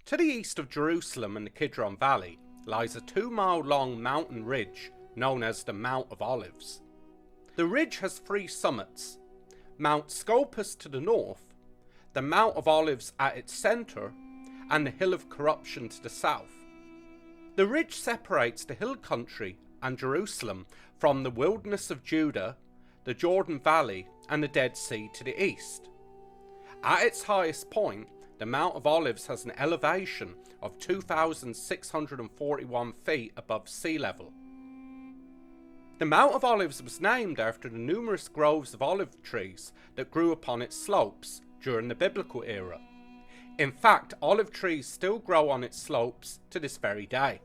To the east of Jerusalem in the Kidron Valley lies a 2-mile-long mountain ridge known as the Mount of Olives. The ridge has 3 summits: Mount Scopus to the north, the Mount of Olives at its centre, and the Hill of Corruption to the south. The ridge separates the hill country and Jerusalem from the wilderness of Judah, the Jordan Valley, and the Dead Sea to the east. At its highest point, the Mount of Olives has an elevation of 2,641 feet above sea level. The Mount of Olives was named after the numerous groves of olive trees that grew upon its slopes during the biblical era. In fact, olive trees still grow on its slopes to this very day.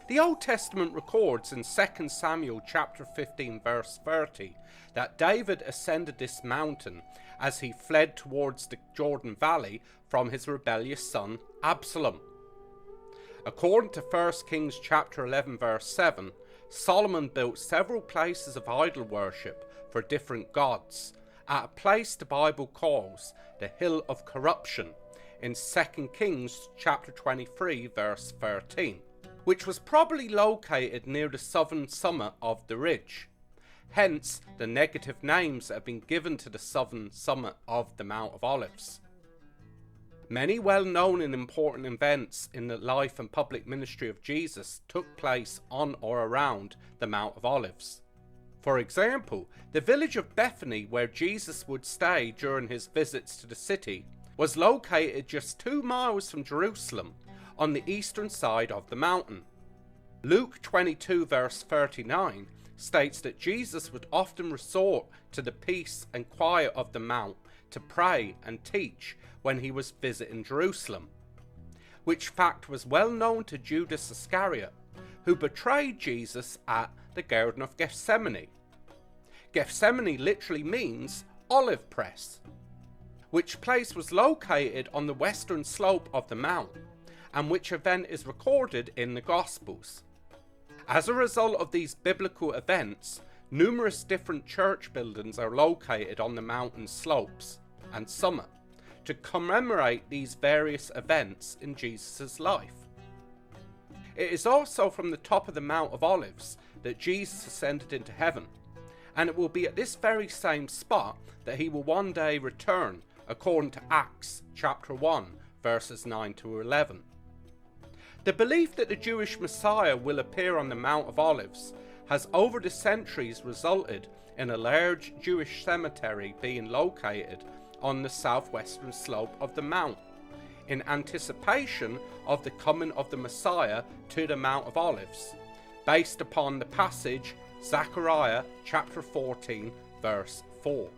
The Old Testament records in 2 Samuel chapter 15 verse 30 that David ascended this mountain as he fled towards the Jordan Valley from his rebellious son Absalom. According to 1 Kings chapter 11 verse 7, Solomon built several places of idol worship for different gods at a place the Bible calls the Hill of Corruption in 2 Kings chapter 23 verse 13, which was probably located near the southern summit of the ridge. Hence the negative names that have been given to the southern summit of the Mount of Olives. Many well-known and important events in the life and public ministry of Jesus took place on or around the Mount of Olives. For example, the village of Bethany, where Jesus would stay during his visits to the city, was located just 2 miles from Jerusalem on the eastern side of the mountain. Luke 22 verse 39 states that Jesus would often resort to the peace and quiet of the mount to pray and teach when he was visiting Jerusalem, which fact was well known to Judas Iscariot, who betrayed Jesus at the Garden of Gethsemane. Gethsemane literally means olive press, which place was located on the western slope of the mount, and which event is recorded in the Gospels. As a result of these biblical events, numerous different church buildings are located on the mountain slopes and summit to commemorate these various events in Jesus' life. It is also from the top of the Mount of Olives that Jesus ascended into heaven, and it will be at this very same spot that he will one day return, according to Acts chapter 1 verses 9 to 11. The belief that the Jewish Messiah will appear on the Mount of Olives has over the centuries resulted in a large Jewish cemetery being located on the southwestern slope of the mount, in anticipation of the coming of the Messiah to the Mount of Olives, based upon the passage Zechariah chapter 14 verse 4.